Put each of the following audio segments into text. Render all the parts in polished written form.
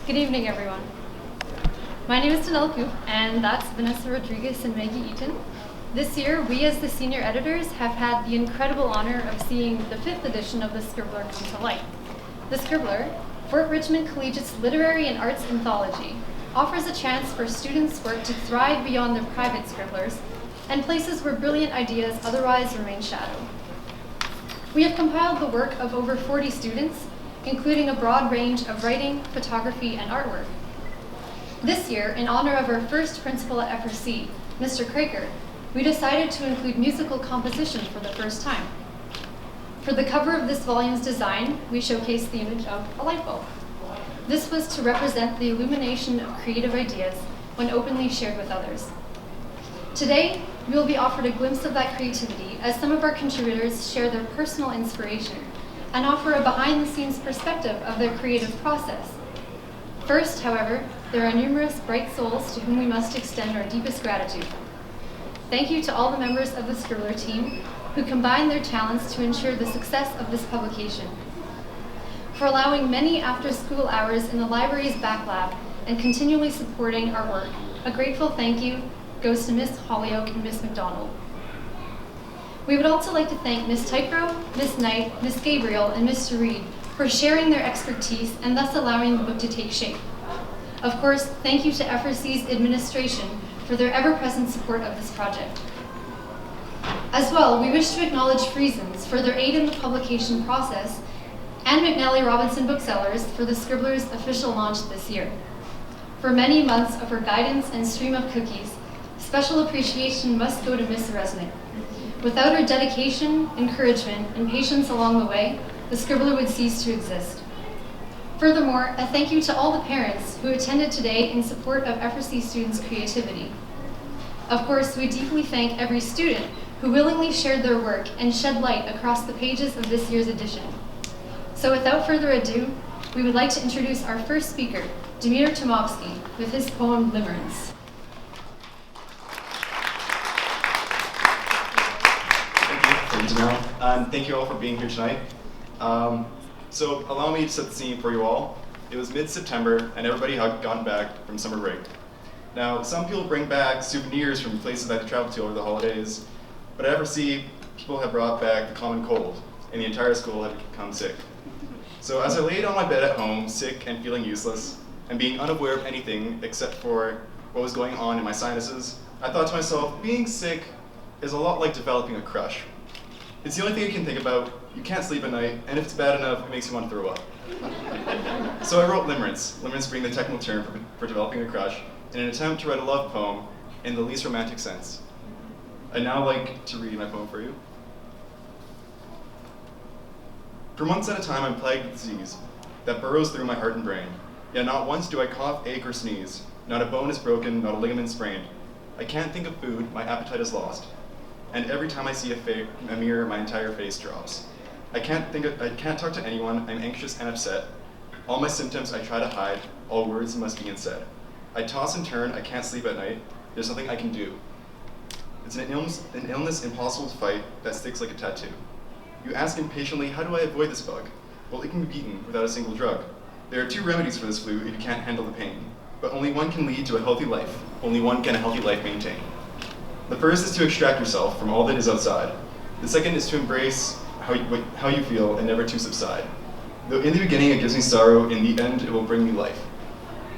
Good evening, everyone. My name is Danelle Coop, and that's Vanessa Rodriguez and Maggie Eaton. This year, we as the senior editors have had the incredible honor of seeing the 5th edition of the Scribbler come to light. The Scribbler, Fort Richmond Collegiate's literary and arts anthology, offers a chance for students' work to thrive beyond their private scribblers and places where brilliant ideas otherwise remain shadowed. We have compiled the work of over 40 students, including a broad range of writing, photography, and artwork. This year, in honor of our first principal at FRC, Mr. Kraker, we decided to include musical composition for the first time. For the cover of this volume's design, we showcased the image of a light bulb. This was to represent the illumination of creative ideas when openly shared with others. Today, we will be offered a glimpse of that creativity as some of our contributors share their personal inspiration and offer a behind-the-scenes perspective of their creative process. First, however, there are numerous bright souls to whom we must extend our deepest gratitude. Thank you to all the members of the Scribbler team who combined their talents to ensure the success of this publication, for allowing many after-school hours in the library's back lab and continually supporting our work. A grateful thank you goes to Miss Hollyoak and Miss McDonald. We would also like to thank Miss Tycrow, Miss Knight, Miss Gabriel, and Mr. Reed for sharing their expertise and thus allowing the book to take shape. Of course, thank you to FRC's administration for their ever-present support of this project. As well, we wish to acknowledge Friesens for their aid in the publication process and McNally Robinson Booksellers for the Scribbler's official launch this year. For many months of her guidance and stream of cookies, special appreciation must go to Miss Resnick. Without her dedication, encouragement, and patience along the way, the Scribbler would cease to exist. Furthermore, a thank you to all the parents who attended today in support of FRC students' creativity. Of course, we deeply thank every student who willingly shared their work and shed light across the pages of this year's edition. So without further ado, we would like to introduce our first speaker, Damir Tomovsky, with his poem, Limerence. And thank you all for being here tonight. So allow me to set the scene for you all. It was mid-September and everybody had gotten back from summer break. Now, some people bring back souvenirs from places that they traveled to over the holidays, but at FRC, people have brought back the common cold, and the entire school had become sick. So as I laid on my bed at home, sick and feeling useless, and being unaware of anything except for what was going on in my sinuses, I thought to myself, being sick is a lot like developing a crush. It's the only thing you can think about, you can't sleep at night, and if it's bad enough, it makes you want to throw up. So I wrote Limerence, limerence being the technical term for developing a crush, in an attempt to write a love poem in the least romantic sense. I'd now like to read my poem for you. For months at a time I'm plagued with disease that burrows through my heart and brain, yet not once do I cough, ache, or sneeze. Not a bone is broken, not a ligament sprained. I can't think of food, my appetite is lost. And every time I see a mirror, my entire face drops. I can't talk to anyone, I'm anxious and upset. All my symptoms I try to hide, all words must be unsaid. I toss and turn, I can't sleep at night, there's nothing I can do. It's an illness impossible to fight that sticks like a tattoo. You ask impatiently, how do I avoid this bug? Well, it can be beaten without a single drug. There are 2 remedies for this flu if you can't handle the pain, but only one can lead to a healthy life. Only one can a healthy life maintain. The first is to extract yourself from all that is outside. The second is to embrace how you feel and never to subside. Though in the beginning it gives me sorrow, in the end it will bring me life.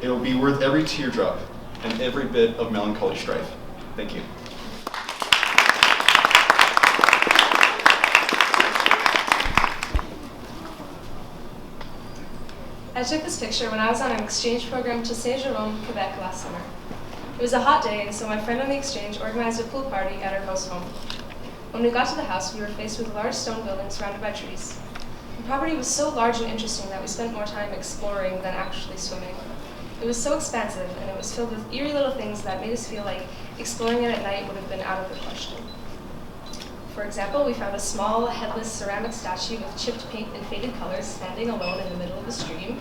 It will be worth every teardrop and every bit of melancholy strife. Thank you. I took this picture when I was on an exchange program to Saint-Jérôme, Quebec last summer. It was a hot day, so my friend on the exchange organized a pool party at our host home. When we got to the house, we were faced with a large stone building surrounded by trees. The property was so large and interesting that we spent more time exploring than actually swimming. It was so expansive, and it was filled with eerie little things that made us feel like exploring it at night would have been out of the question. For example, we found a small, headless ceramic statue with chipped paint and faded colors standing alone in the middle of the stream.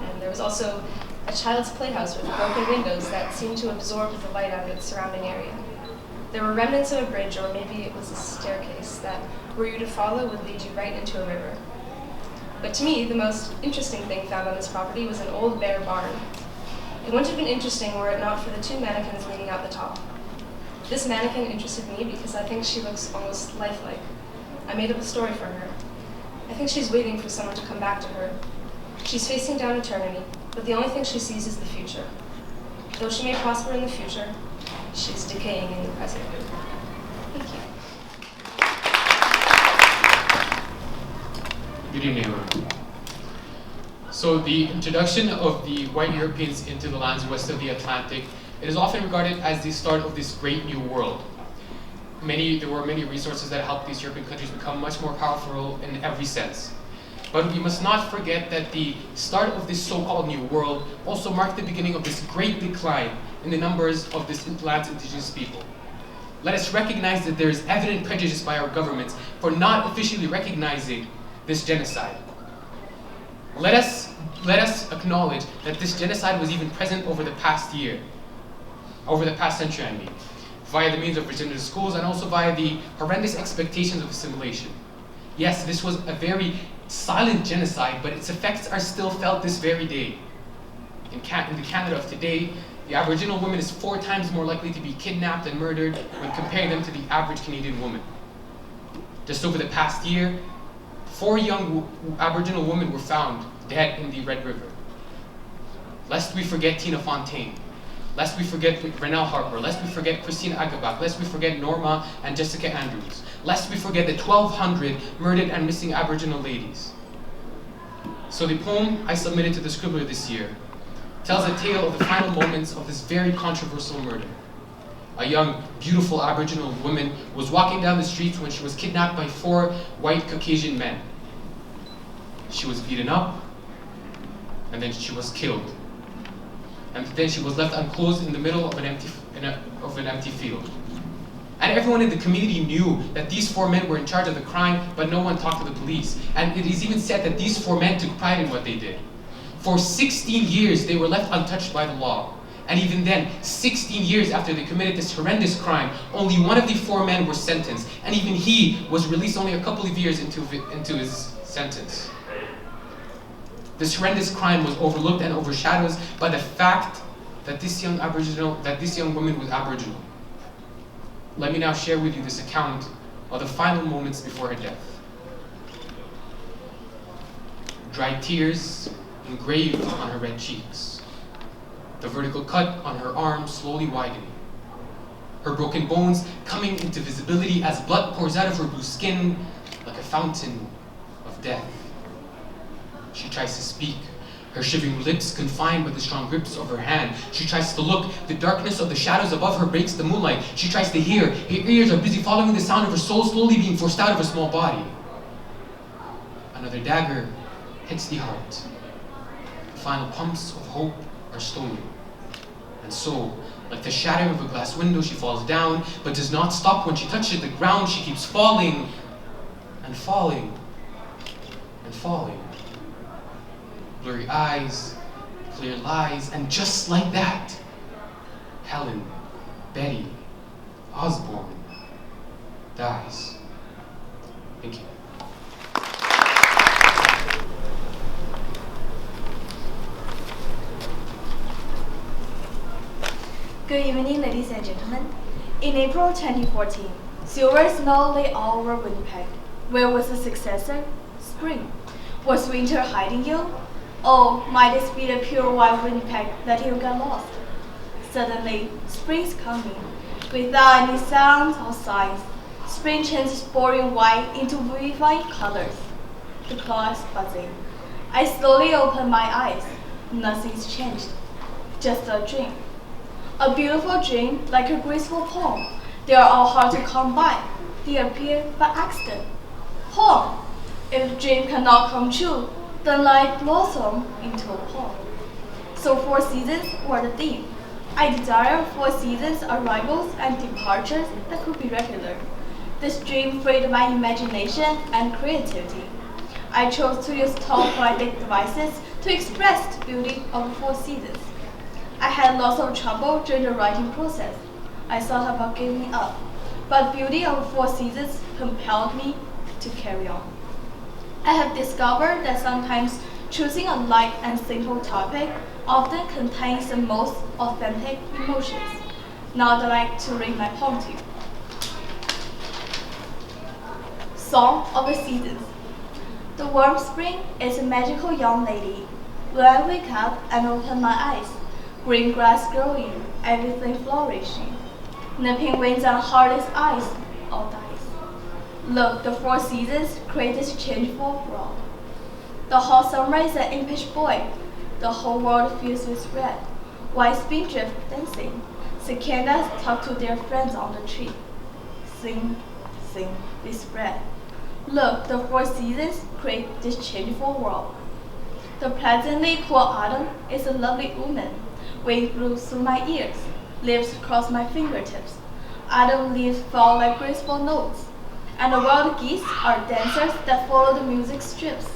And there was also a child's playhouse with broken windows that seemed to absorb the light out of its surrounding area. There were remnants of a bridge, or maybe it was a staircase, that were you to follow would lead you right into a river. But to me, the most interesting thing found on this property was an old bare barn. It wouldn't have been interesting were it not for the two mannequins leaning out the top. This mannequin interested me because I think she looks almost lifelike. I made up a story for her. I think she's waiting for someone to come back to her. She's facing down eternity, but the only thing she sees is the future. Though she may prosper in the future, she's decaying in the present. Thank you. Good evening, everyone. So the introduction of the white Europeans into the lands west of the Atlantic, it is often regarded as the start of this great new world. There were many resources that helped these European countries become much more powerful in every sense. But we must not forget that the start of this so-called new world also marked the beginning of this great decline in the numbers of this land's indigenous people. Let us recognize that there is evident prejudice by our governments for not officially recognizing this genocide. Let us acknowledge that this genocide was even present over the past century, via the means of regenerative schools and also via the horrendous expectations of assimilation. Yes, this was a very silent genocide, but its effects are still felt this very day. In the Canada of today, the Aboriginal woman is 4 times more likely to be kidnapped and murdered when comparing them to the average Canadian woman. Just over the past year, 4 young Aboriginal women were found dead in the Red River. Lest we forget Tina Fontaine, lest we forget Renelle Harper, lest we forget Christine Agabak, lest we forget Norma and Jessica Andrews, lest we forget the 1,200 murdered and missing Aboriginal ladies. So the poem I submitted to the Scribbler this year tells a tale of the final moments of this very controversial murder. A young, beautiful Aboriginal woman was walking down the streets when she was kidnapped by 4 white Caucasian men. She was beaten up, and then she was killed. And then she was left unclothed in the middle of an empty field. And everyone in the community knew that these 4 men were in charge of the crime, but no one talked to the police. And it is even said that these 4 men took pride in what they did. For 16 years, they were left untouched by the law. And even then, 16 years after they committed this horrendous crime, only one of the 4 men were sentenced. And even he was released only a couple of years into his sentence. This horrendous crime was overlooked and overshadowed by the fact that this young woman was Aboriginal. Let me now share with you this account of the final moments before her death. Dried tears engraved on her red cheeks. The vertical cut on her arm slowly widening. Her broken bones coming into visibility as blood pours out of her blue skin like a fountain of death. She tries to speak, her shivering lips confined by the strong grips of her hand. She tries to look, the darkness of the shadows above her breaks the moonlight. She tries to hear, her ears are busy following the sound of her soul slowly being forced out of her small body. Another dagger hits the heart. The final pumps of hope are stolen. And so, like the shattering of a glass window, she falls down, but does not stop when she touches the ground. She keeps falling, and falling, and falling. Blurry eyes, clear lies, and just like that, Helen, Betty, Osborne dies. Thank you. Good evening, ladies and gentlemen. In April 2014, silver snow lay all over Winnipeg. Where was the successor? Spring. Was winter hiding you? Oh, might this be the pure white Winnipeg that you got lost? Suddenly, spring's coming, without any sounds or signs. Spring changes boring white into vivifying colors. The clouds buzzing. I slowly open my eyes. Nothing's changed. Just a dream. A beautiful dream, like a graceful poem. They are all hard to come by. They appear by accident. Poem. If the dream cannot come true, then life blossom into a poem. So 4 seasons were the theme. I desire 4 seasons, arrivals and departures that could be regular. This dream freed my imagination and creativity. I chose to use tall poetic devices to express the beauty of the 4 seasons. I had lots of trouble during the writing process. I thought about giving up, but the beauty of the 4 seasons compelled me to carry on. I have discovered that sometimes choosing a light and simple topic often contains the most authentic emotions. Now I'd like to read my poem to you. Song of the Seasons. The warm spring is a magical young lady. When I wake up and open my eyes, green grass growing, everything flourishing. Nipping winds and heartless ice, all dies. Look, the four seasons create this changeful world. The hot summer is an impish boy. The whole world fills with red. White spindrift dancing. Cicadas talk to their friends on the tree. Sing, sing, they spread. Look, the four seasons create this changeful world. The pleasantly cool autumn is a lovely woman. Wind blows through my ears, leaves cross my fingertips. Autumn leaves fall like graceful notes, and the wild geese are dancers that follow the music strips.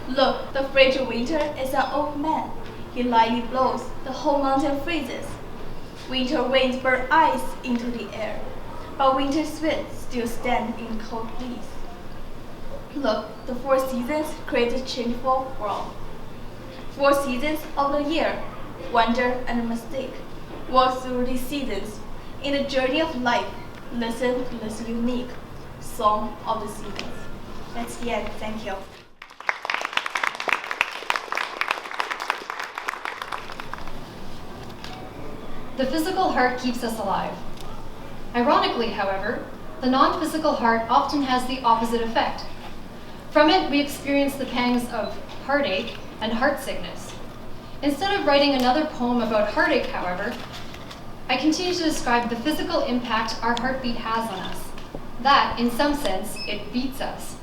Look, the frigid winter is an old man. He lightly blows, the whole mountain freezes. Winter winds burn ice into the air, but winter sweat still stand in cold breeze. Look, the four seasons create a changeful world. Four seasons of the year, wonder and mistake. Walk through these seasons. In the journey of life, listen to this unique song of the seasons. That's the end. Thank you. The physical heart keeps us alive. Ironically, however, the non-physical heart often has the opposite effect. From it, we experience the pangs of heartache and heart sickness. Instead of writing another poem about heartache, however, I continue to describe the physical impact our heartbeat has on us. That, in some sense, it beats us.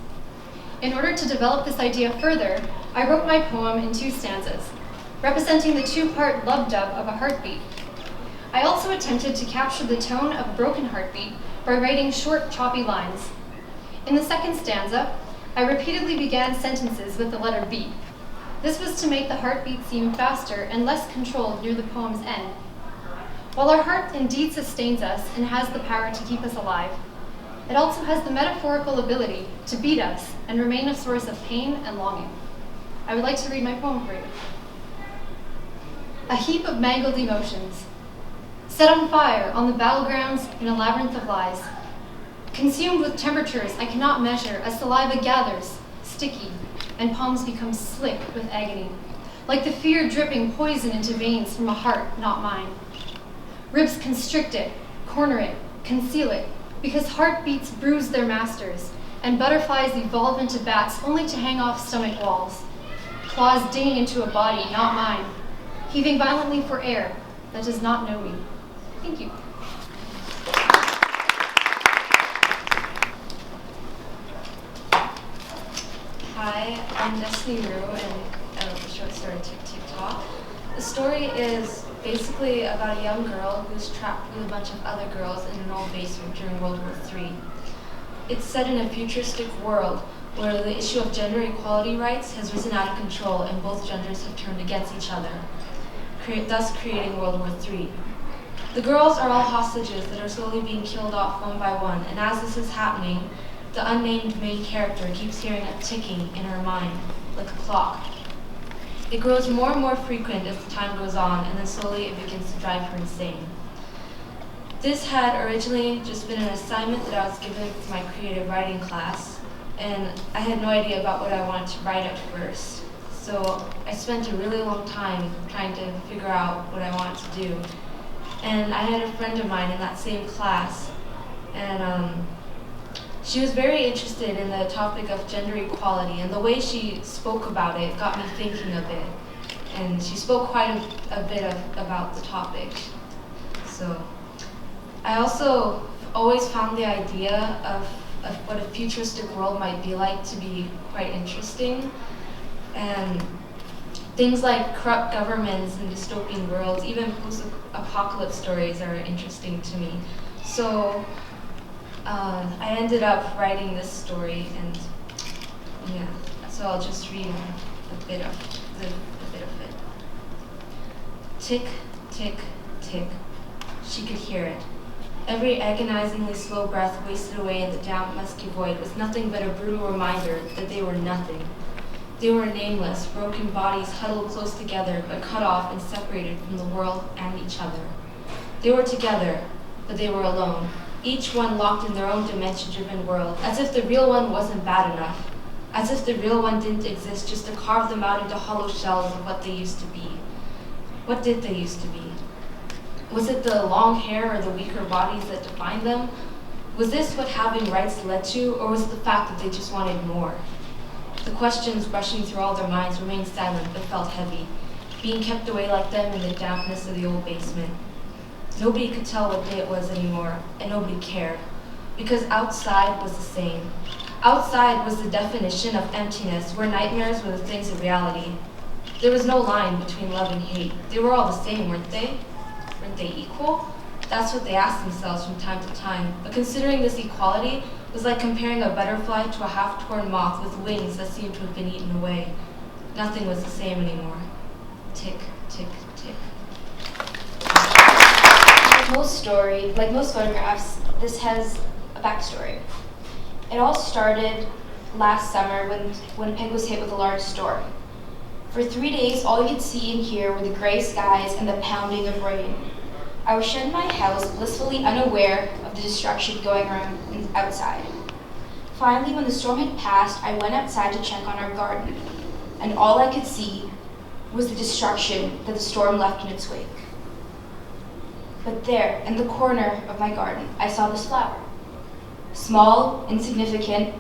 In order to develop this idea further, I wrote my poem in 2 stanzas, representing the 2-part love dub of a heartbeat. I also attempted to capture the tone of a broken heartbeat by writing short, choppy lines. In the 2nd stanza, I repeatedly began sentences with the letter B. This was to make the heartbeat seem faster and less controlled near the poem's end. While our heart indeed sustains us and has the power to keep us alive, it also has the metaphorical ability to beat us and remain a source of pain and longing. I would like to read my poem for you. A heap of mangled emotions, set on fire on the battlegrounds in a labyrinth of lies. Consumed with temperatures I cannot measure as saliva gathers, sticky, and palms become slick with agony, like the fear dripping poison into veins from a heart not mine. Ribs constrict it, corner it, conceal it, because heartbeats bruise their masters, and butterflies evolve into bats only to hang off stomach walls. Claws dinging into a body not mine, heaving violently for air that does not know me. Thank you. Hi, I'm Destiny Rue, and I wrote the short story TikTok. The story is basically about a young girl who's trapped with a bunch of other girls in an old basement during World War III. It's set in a futuristic world where the issue of gender equality rights has risen out of control and both genders have turned against each other, thus creating World War III. The girls are all hostages that are slowly being killed off one by one, and as this is happening, the unnamed main character keeps hearing a ticking in her mind, like a clock. It grows more and more frequent as the time goes on, and then slowly it begins to drive her insane. This had originally just been an assignment that I was given for my creative writing class, and I had no idea about what I wanted to write at first. So I spent a really long time trying to figure out what I wanted to do. And I had a friend of mine in that same class, and she was very interested in the topic of gender equality, and the way she spoke about it got me thinking of it. And she spoke quite a bit about the topic. So I also always found the idea of what a futuristic world might be like to be quite interesting. And things like corrupt governments and dystopian worlds, even post-apocalypse stories are interesting to me. So I ended up writing this story, and yeah, so I'll just read a bit of it. Tick, tick, tick. She could hear it. Every agonizingly slow breath wasted away in the damp, musky void was nothing but a brutal reminder that they were nothing. They were nameless, broken bodies huddled close together, but cut off and separated from the world and each other. They were together, but they were alone, each one locked in their own dimension-driven world, as if the real one wasn't bad enough, as if the real one didn't exist just to carve them out into hollow shells of what they used to be. What did they used to be? Was it the long hair or the weaker bodies that defined them? Was this what having rights led to, or was it the fact that they just wanted more? The questions rushing through all their minds remained silent but felt heavy, being kept away like them in the dampness of the old basement. Nobody could tell what day it was anymore, and nobody cared, because outside was the same. Outside was the definition of emptiness, where nightmares were the things of reality. There was no line between love and hate. They were all the same, weren't they? Weren't they equal? That's what they asked themselves from time to time, but considering this equality was like comparing a butterfly to a half-torn moth with wings that seemed to have been eaten away. Nothing was the same anymore. Tick, tick, tick. Like most photographs, this has a backstory. It all started last summer when Pig was hit with a large storm. For 3 days, all you could see and hear were the gray skies and the pounding of rain. I was shut in my house, blissfully unaware of the destruction going around outside. Finally, when the storm had passed, I went outside to check on our garden, and all I could see was the destruction that the storm left in its wake. But there, in the corner of my garden, I saw this flower. Small, insignificant,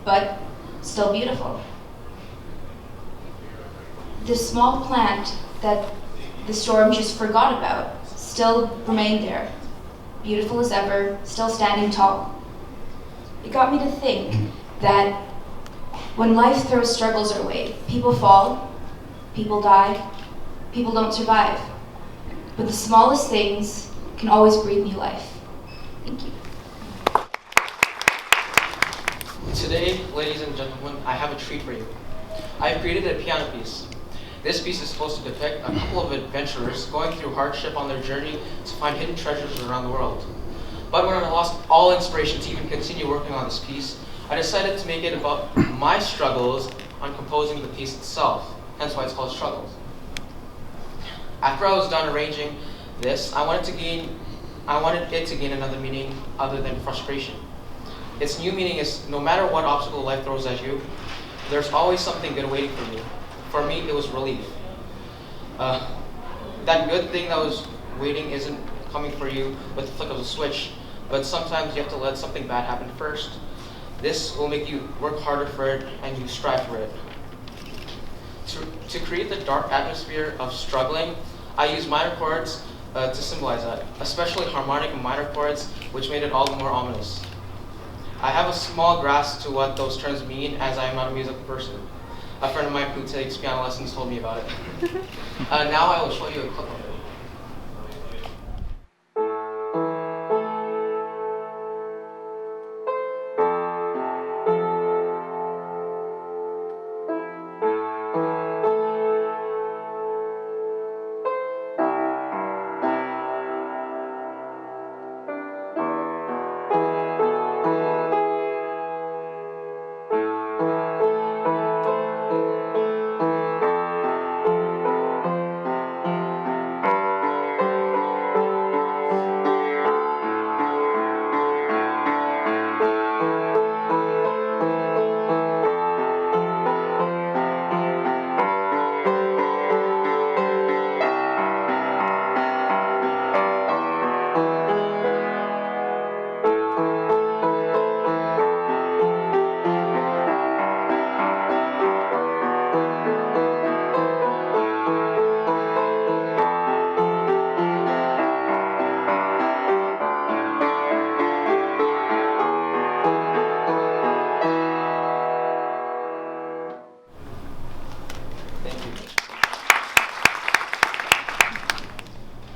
but still beautiful. This small plant that the storm just forgot about still remained there, beautiful as ever, still standing tall. It got me to think that when life throws struggles our way, people fall, people die, people don't survive. But the smallest things can always breathe new life. Thank you. Today, ladies and gentlemen, I have a treat for you. I have created a piano piece. This piece is supposed to depict a couple of adventurers going through hardship on their journey to find hidden treasures around the world. But when I lost all inspiration to even continue working on this piece, I decided to make it about my struggles on composing the piece itself, hence why it's called Struggles. After I was done arranging this, I wanted it to gain another meaning other than frustration. Its new meaning is no matter what obstacle life throws at you, there's always something good waiting for you. For me, it was relief. That good thing that was waiting isn't coming for you with the flick of a switch, but sometimes you have to let something bad happen first. This will make you work harder for it and you strive for it. To create the dark atmosphere of struggling, I used minor chords to symbolize that, especially harmonic minor chords, which made it all the more ominous. I have a small grasp to what those terms mean, as I am not a musical person. A friend of mine who takes piano lessons told me about it. Now I will show you a clip of it.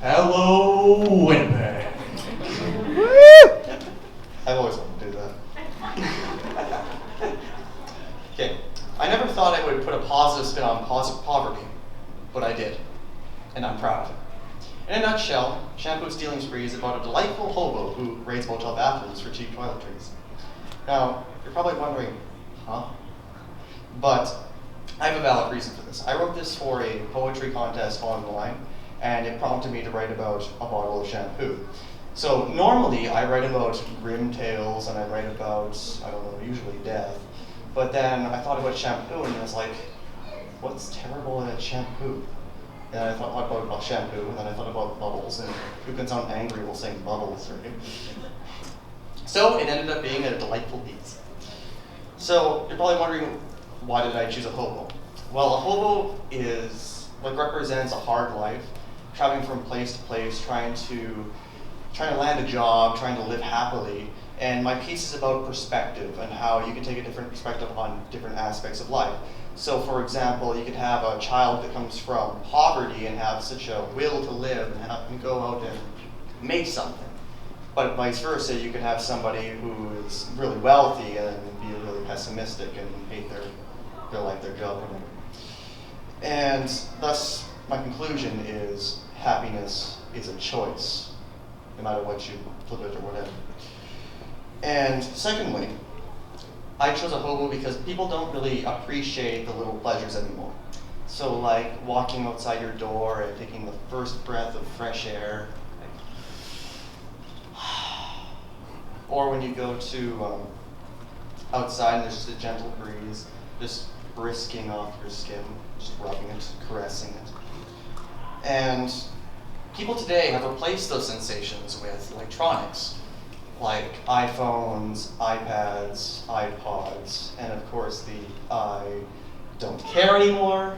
Hello, Winnipeg. I've always wanted to do that. Okay, I never thought I would put a positive spin on poverty, but I did, and I'm proud of it. In a nutshell, Shampoo Stealing Spree is about a delightful hobo who raids motel bathrooms for cheap toiletries. Now, you're probably wondering, huh? But I have a valid reason for this. I wrote this for a poetry contest online, and it prompted me to write about a bottle of shampoo. So normally I write about grim tales and I write about, I don't know, usually death. But then I thought about shampoo and I was like, what's terrible at shampoo? And I thought about shampoo, and then I thought about bubbles, and who can sound angry while saying bubbles, right? So it ended up being a delightful piece. So you're probably wondering, why did I choose a hobo? Well, a hobo is what represents a hard life, traveling from place to place, trying to land a job, trying to live happily. And my piece is about perspective and how you can take a different perspective on different aspects of life. So for example, you could have a child that comes from poverty and have such a will to live and go out and make something. But vice versa, you could have somebody who is really wealthy and be really pessimistic and hate their life, their job, whatever. And thus, my conclusion is happiness is a choice, no matter what you flip it or whatever. And secondly, I chose a hobo because people don't really appreciate the little pleasures anymore. So like walking outside your door and taking the first breath of fresh air, or when you go to outside and there's just a gentle breeze, just brisking off your skin, just rubbing it, caressing it. And people today have replaced those sensations with electronics, like iPhones, iPads, iPods, and of course the I don't care anymore.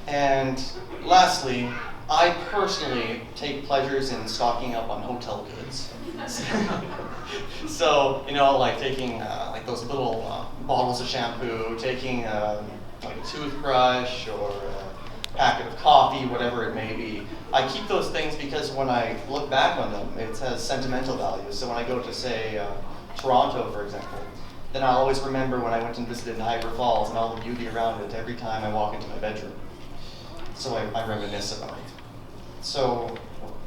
And lastly, I personally take pleasures in stocking up on hotel goods. So, like taking like those little bottles of shampoo, taking like a toothbrush or a packet of coffee, whatever it may be. I keep those things because when I look back on them, it has sentimental value. So when I go to, say, Toronto, for example, then I'll always remember when I went and visited Niagara Falls and all the beauty around it every time I walk into my bedroom. So I reminisce about it. So,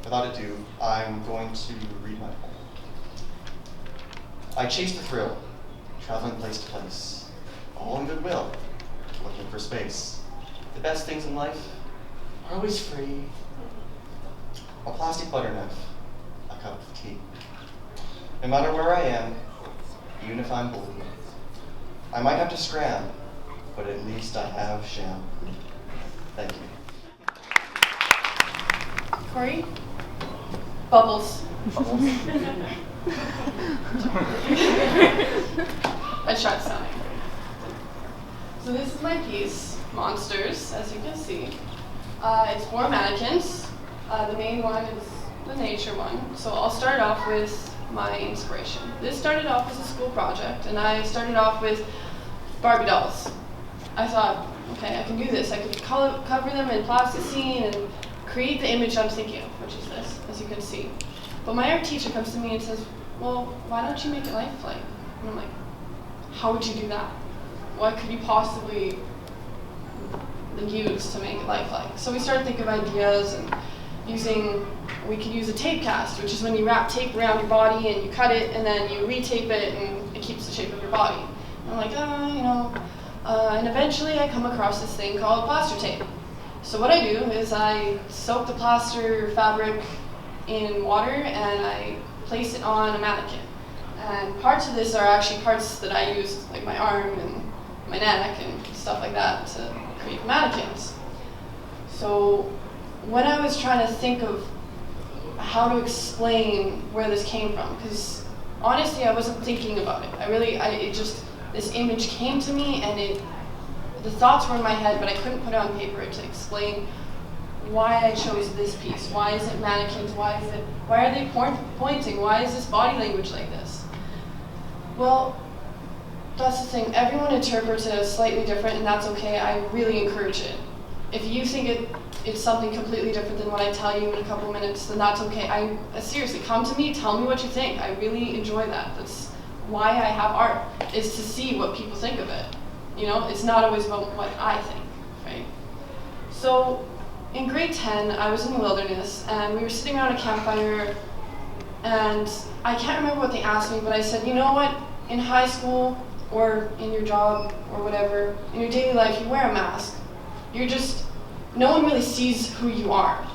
without ado, I'm going to read my poem. I chase the thrill, traveling place to place, all in goodwill, looking for space. The best things in life are always free. A plastic butter knife, a cup of tea. No matter where I am, even if I'm blue, I might have to scram, but at least I have shampoo. Thank you. Corey? Bubbles. I tried sounding. So this is my piece, Monsters, as you can see. It's 4 mannequins. The main one is the nature one. So I'll start off with my inspiration. This started off as a school project, and I started off with Barbie dolls. I thought, okay, I can do this. I could cover them in plasticine and create the image I'm thinking of, which is this, as you can see. But my art teacher comes to me and says, well, why don't you make it lifelike? And I'm like, how would you do that? What could you possibly use to make it lifelike? So we started thinking of ideas and we could use a tape cast, which is when you wrap tape around your body and you cut it and then you retape it and it keeps the shape of your body. And I'm like, and eventually I come across this thing called plaster tape. So what I do is I soak the plaster fabric in water and I place it on a mannequin. And parts of this are actually parts that I use, like my arm and my neck and stuff like that, to create mannequins. So when I was trying to think of how to explain where this came from, because honestly I wasn't thinking about it. This image came to me and the thoughts were in my head, but I couldn't put it on paper to explain why I chose this piece. Why is it mannequins? Why are they pointing? Why is this body language like this? Well, that's the thing. Everyone interprets it as slightly different, and that's okay. I really encourage it. If you think it's something completely different than what I tell you in a couple minutes, then that's okay. Seriously, come to me, tell me what you think. I really enjoy that. That's why I have art, is to see what people think of it. It's not always about what I think, right? So in grade 10, I was in the wilderness, and we were sitting around a campfire, and I can't remember what they asked me, but I said, you know what, in high school, or in your job, or whatever, in your daily life, you wear a mask. No one really sees who you are.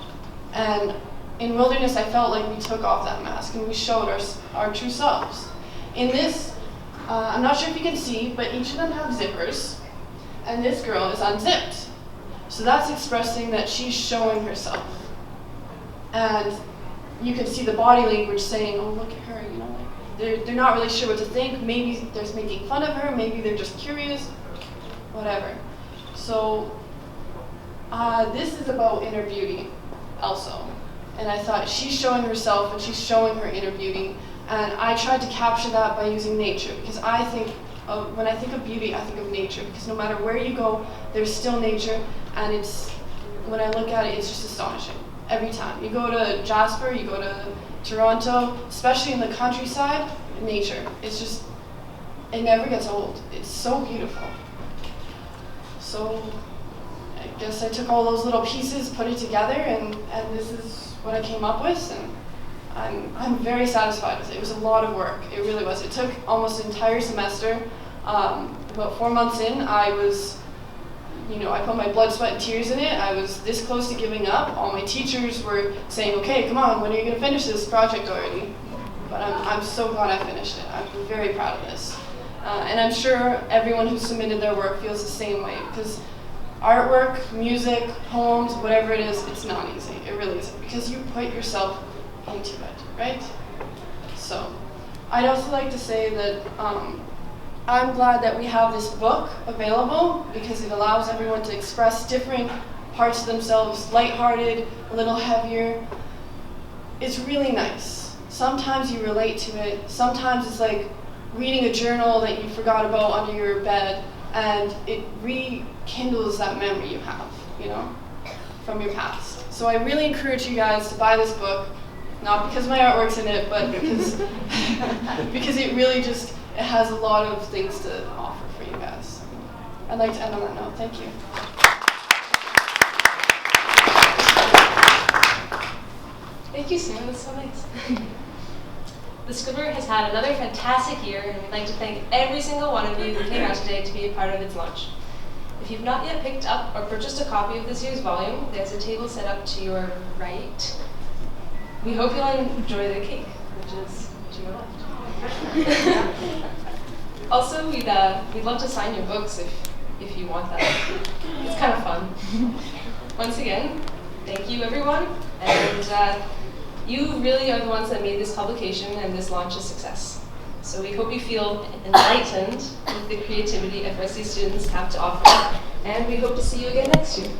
And in wilderness, I felt like we took off that mask, and we showed our true selves. In this, I'm not sure if you can see, but each of them have zippers, and this girl is unzipped. So that's expressing that she's showing herself. And you can see the body language saying, oh, look at her, you know, like, they're not really sure what to think. Maybe they're making fun of her, maybe they're just curious, whatever. So this is about inner beauty also. And I thought she's showing herself and she's showing her inner beauty. And I tried to capture that by using nature, because I think when I think of beauty, I think of nature, because no matter where you go, there's still nature, and when I look at it, it's just astonishing every time. You go to Jasper, you go to Toronto, especially in the countryside, nature. It never gets old. It's so beautiful. So I guess I took all those little pieces, put it together, and this is what I came up with, and I'm very satisfied with it. It was a lot of work. It really was. It took almost an entire semester. About 4 months in, I put my blood, sweat, and tears in it. I was this close to giving up. All my teachers were saying, okay, come on, when are you going to finish this project already? But I'm so glad I finished it. I'm very proud of this. And I'm sure everyone who submitted their work feels the same way, because artwork, music, poems, whatever it is, it's not easy. It really isn't, because you put yourself into it, right? So, I'd also like to say that I'm glad that we have this book available, because it allows everyone to express different parts of themselves, lighthearted, a little heavier. It's really nice. Sometimes you relate to it. Sometimes it's like reading a journal that you forgot about under your bed, and it rekindles that memory you have, you know, from your past. So I really encourage you guys to buy this book, not because my artwork's in it, but because because it really it has a lot of things to offer for you guys. I'd like to end on that note. Thank you. Thank you, Sam. That's so nice. The Scribbler has had another fantastic year, and we'd like to thank every single one of you who came out today to be a part of its launch. If you've not yet picked up or purchased a copy of this year's volume, there's a table set up to your right. We hope you'll enjoy the cake, which is to your left. Also, we'd love to sign your books if you want that. It's kind of fun. Once again, thank you, everyone, and you really are the ones that made this publication and this launch a success. So we hope you feel enlightened with the creativity FRC students have to offer, and we hope to see you again next year.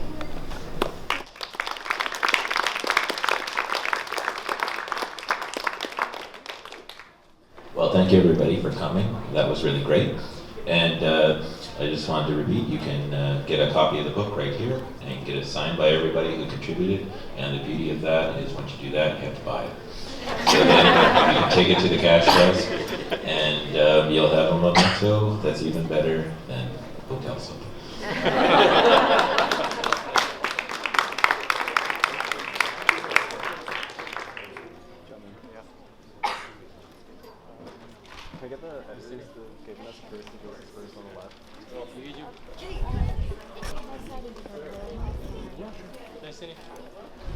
Well, thank you everybody for coming. That was really great. And I just wanted to repeat, you can get a copy of the book right here and get it signed by everybody who contributed. And the beauty of that is once you do that, you have to buy it. So then you can take it to the cash desk and you'll have a memento that's even better than hotel soap. Can I get the editors to give us first and give us first on the left? Yeah, sure. Nice to meet you.